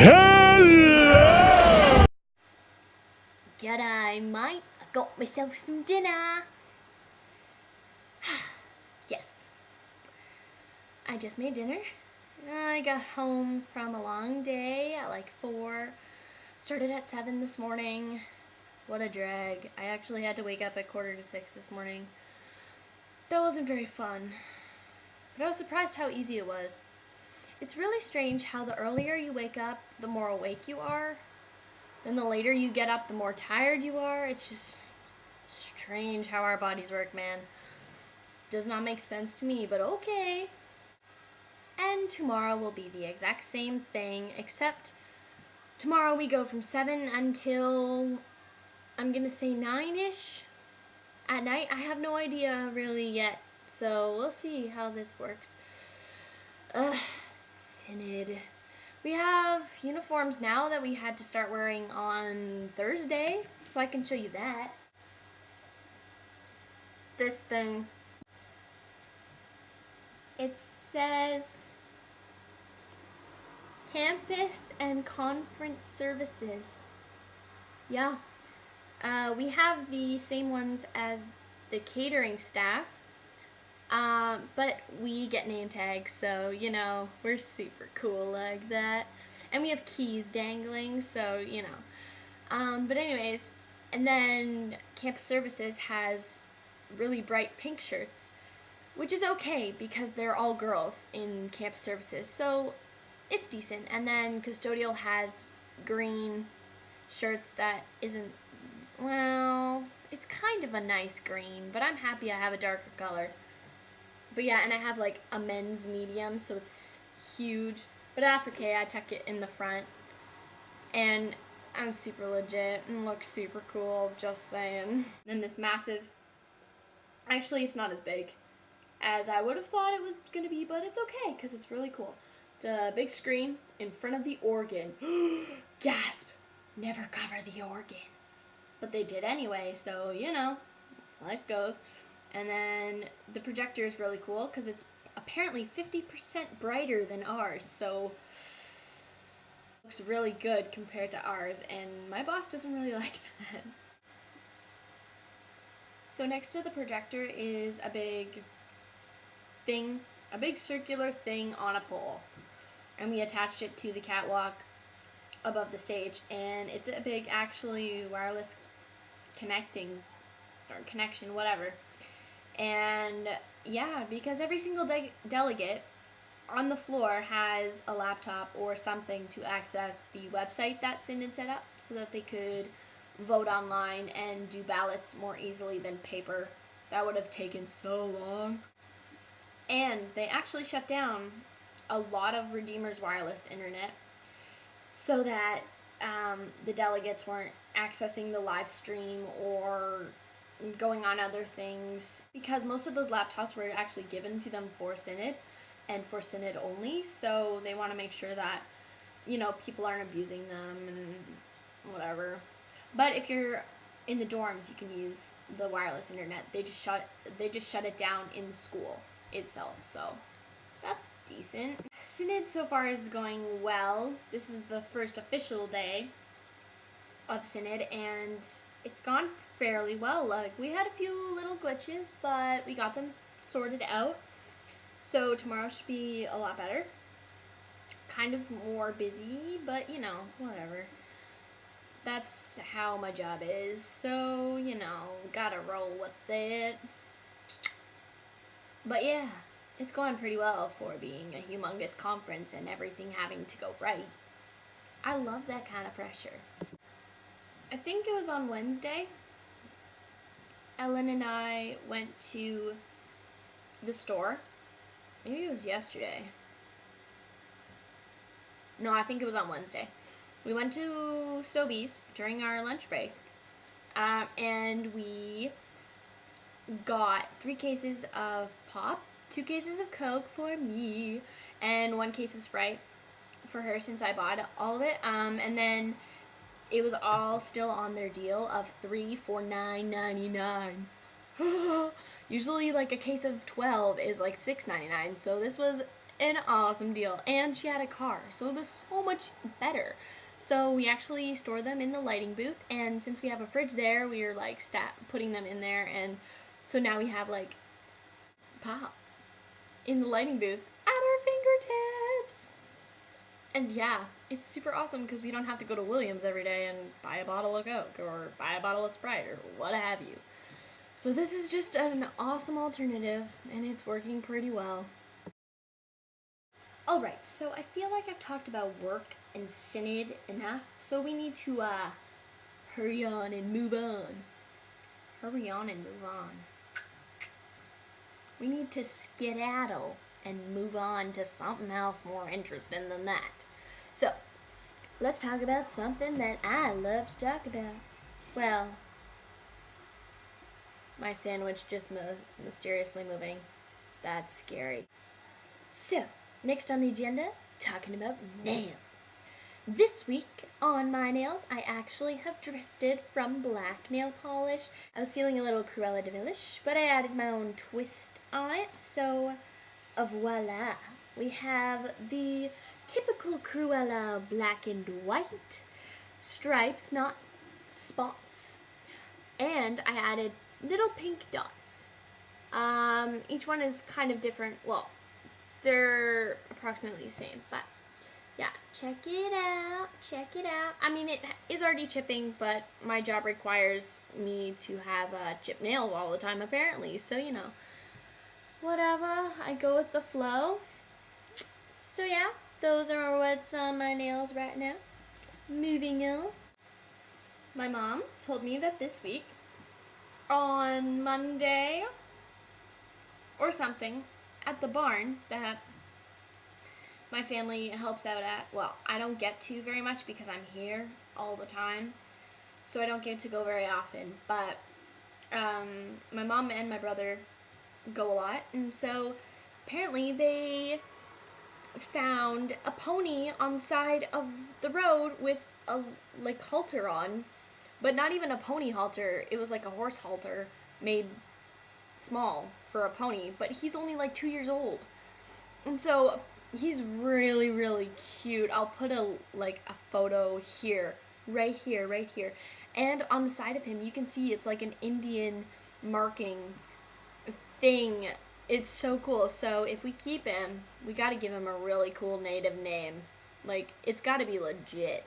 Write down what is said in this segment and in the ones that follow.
Hello! G'day, mate. I got myself some dinner. Yes. I just made dinner. I got home from a long day at like 4. Started at 7 this morning. What a drag. I actually had to wake up at 5:45 this morning. That wasn't very fun. But I was surprised how easy it was. It's really strange how the earlier you wake up, the more awake you are. And the later you get up, the more tired you are. It's just strange how our bodies work, man. Does not make sense to me, but okay. And tomorrow will be the exact same thing, except tomorrow we go from 7 until, I'm gonna say 9-ish at night. I have no idea really yet, so we'll see how this works. Synod. We have uniforms now that we had to start wearing on Thursday, so I can show you that. This thing. It says Campus and Conference Services. Yeah. We have the same ones as the catering staff. But we get name tags, so, you know, we're super cool like that. And we have keys dangling, so, you know. But anyways, and then Campus Services has really bright pink shirts, which is okay because they're all girls in Campus Services, so it's decent. And then Custodial has green shirts that isn't, well, it's kind of a nice green, but I'm happy I have a darker color. But yeah, and I have like a men's medium, so it's huge. But that's okay, I tuck it in the front. And I'm super legit and look super cool, just saying. And this massive, actually it's not as big as I would have thought it was going to be, but it's okay, because it's really cool. It's a big screen in front of the organ. Gasp! Never cover the organ. But they did anyway, so, you know, life goes. And then the projector is really cool because it's apparently 50% brighter than ours, so it looks really good compared to ours, and my boss doesn't really like that. So next to the projector is a big thing, a big circular thing on a pole, and we attached it to the catwalk above the stage, and it's a big actually wireless connection, whatever. And yeah, because every single delegate on the floor has a laptop or something to access the website that SYNOD set up so that they could vote online and do ballots more easily than paper. That would have taken so long. And they actually shut down a lot of Redeemer's wireless internet so that the delegates weren't accessing the live stream or going on other things, because most of those laptops were actually given to them for SYNOD and for SYNOD only, so they want to make sure that, you know, people aren't abusing them and whatever. But if you're in the dorms, you can use the wireless internet. They just shut it down in school itself, so that's decent. SYNOD so far is going well. This is the first official day of SYNOD, and it's gone fairly well. Like, we had a few little glitches, but we got them sorted out. So tomorrow should be a lot better. Kind of more busy, but you know, whatever. That's how my job is, so, you know, gotta roll with it. But yeah, it's going pretty well for being a humongous conference and everything having to go right. I love that kind of pressure. I think it was on Wednesday, Ellen and I went to the store. Maybe it was yesterday. No, I think it was on Wednesday. We went to Sobeys during our lunch break, and we got 3 cases of pop, 2 cases of Coke for me, and 1 case of Sprite for her since I bought all of it, and then it was all still on their deal of 3 for $9.99. Usually, like, a case of 12 is like $6.99, so this was an awesome deal. And she had a car, so it was so much better. So we actually store them in the lighting booth, and since we have a fridge there, we are like putting them in there, and so now we have like pop in the lighting booth at our fingertips. And yeah, it's super awesome because we don't have to go to Williams every day and buy a bottle of Coke or buy a bottle of Sprite or what have you. So this is just an awesome alternative, and it's working pretty well. Alright, so I feel like I've talked about work and SYNOD enough, so we need to hurry on and move on. Hurry on and move on. We need to skedaddle and move on to something else more interesting than that. So, let's talk about something that I love to talk about. Well, my sandwich just mysteriously moving. That's scary. So, next on the agenda, talking about nails. This week on my nails, I actually have drifted from black nail polish. I was feeling a little Cruella de Vil-ish, but I added my own twist on it, so voila. We have the typical Cruella black and white stripes, not spots, and I added little pink dots. Each one is kind of different. Well, they're approximately the same, but yeah, check it out. I mean, it is already chipping, but my job requires me to have chipped nails all the time, apparently, so you know, whatever, I go with the flow. So yeah, those are what's on my nails right now. Moving on. My mom told me that this week, on Monday or something, at the barn that my family helps out at, well, I don't get to very much because I'm here all the time, so I don't get to go very often, but my mom and my brother go a lot, and so apparently they found a pony on the side of the road with a like halter on, but not even a pony halter. It was like a horse halter made small for a pony, but he's only like 2 years old, and so he's really, really cute. I'll put a photo here, right here, and on the side of him you can see it's like an Indian marking thing. It's so cool. So if we keep him, we gotta give him a really cool native name. Like, it's gotta be legit.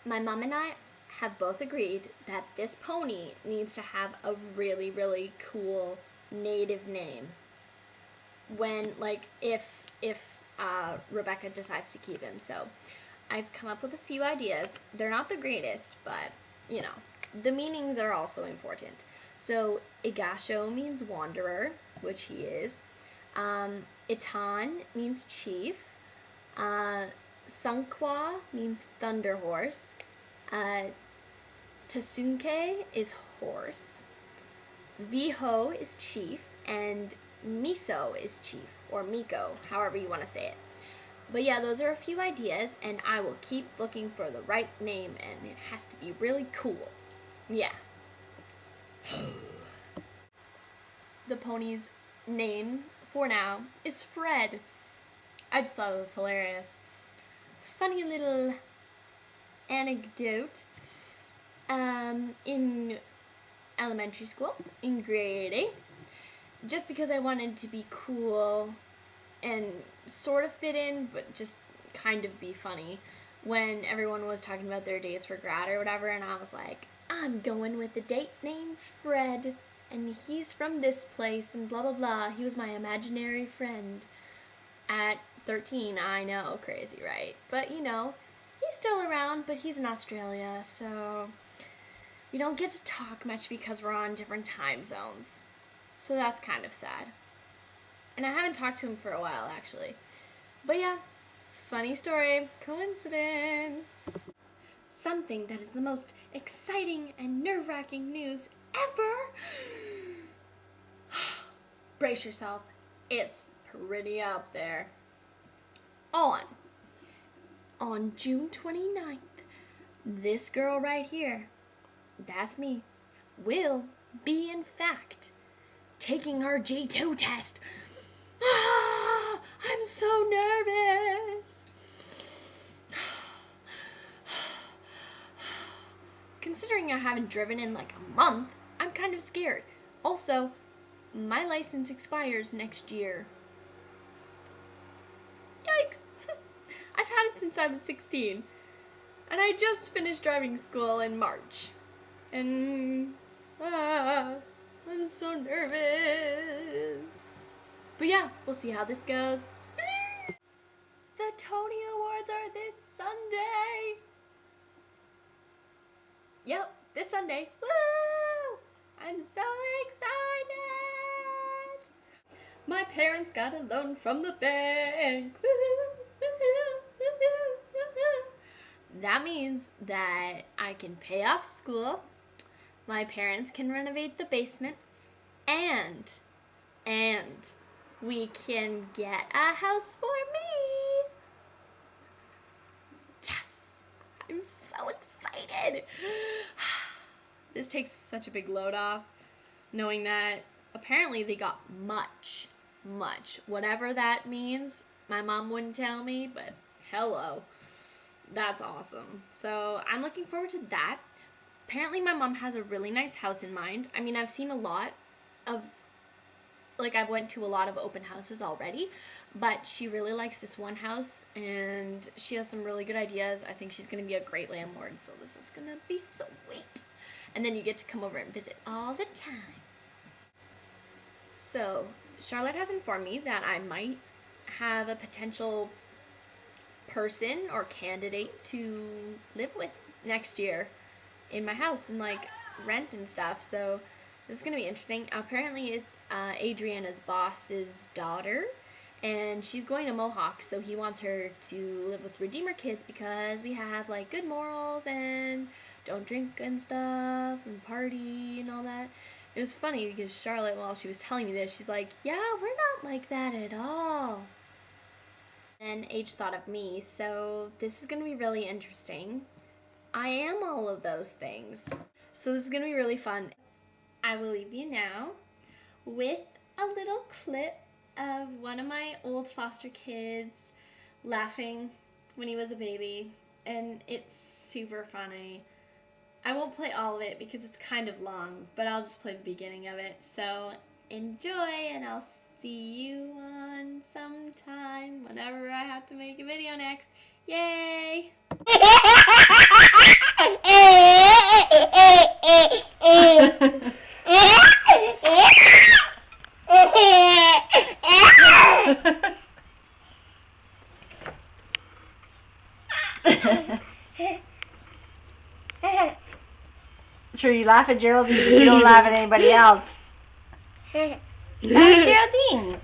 My mom and I have both agreed that this pony needs to have a really, really cool native name when, like, if Rebecca decides to keep him. So I've come up with a few ideas. They're not the greatest, but you know, the meanings are also important. So Igasho means wanderer, which he is. Itan means chief. Sunkwa means thunder horse. Tasunke is horse. Viho is chief, and Miso is chief, or Miko, however you want to say it. But yeah, those are a few ideas, and I will keep looking for the right name, and it has to be really cool. Yeah. The pony's name, for now, is Fred. I just thought it was hilarious. Funny little anecdote. In elementary school, in grade 8, just because I wanted to be cool and sort of fit in, but just kind of be funny, when everyone was talking about their dates for grad or whatever, and I was like, I'm going with a date named Fred, and he's from this place, and blah, blah, blah. He was my imaginary friend. At 13, I know, crazy, right? But, you know, he's still around, but he's in Australia, so we don't get to talk much because we're on different time zones. So that's kind of sad. And I haven't talked to him for a while, actually. But yeah, funny story, coincidence. Something that is the most exciting and nerve-wracking news ever. Brace yourself, it's pretty out there. On June 29th, this girl right here, that's me, will be in fact taking her G2 test. I'm so nervous. Considering I haven't driven in like a month, I'm kind of scared. Also, my license expires next year. Yikes! I've had it since I was 16. And I just finished driving school in March. And I'm so nervous. But yeah, we'll see how this goes. The Tony Awards are this Sunday. Yep, this Sunday. Woo! I'm so excited. My parents got a loan from the bank. That means that I can pay off school, my parents can renovate the basement, and we can get a house for me. Yes! I'm so excited. This takes such a big load off, knowing that apparently they got much, whatever that means. My mom wouldn't tell me, but hello. That's awesome. So I'm looking forward to that. Apparently my mom has a really nice house in mind. I mean, I've seen a lot of, like, I've went to a lot of open houses already, but she really likes this one house, and she has some really good ideas. I think she's going to be a great landlord, so this is going to be sweet. And then you get to come over and visit all the time. So Charlotte has informed me that I might have a potential person or candidate to live with next year in my house and like rent and stuff, so this is gonna be interesting. Apparently it's Adriana's boss's daughter, and she's going to Mohawk, so he wants her to live with Redeemer kids because we have like good morals and don't drink and stuff and party and all that. It was funny because Charlotte, while she was telling me this, she's like, yeah, we're not like that at all. And H thought of me, so this is going to be really interesting. I am all of those things. So this is going to be really fun. I will leave you now with a little clip of one of my old foster kids laughing when he was a baby, and it's super funny. I won't play all of it because it's kind of long, but I'll just play the beginning of it. So enjoy, and I'll see you on sometime whenever I have to make a video next. Yay! Sure, you laugh at Geraldine, but you don't laugh at anybody else. Laugh at Geraldine.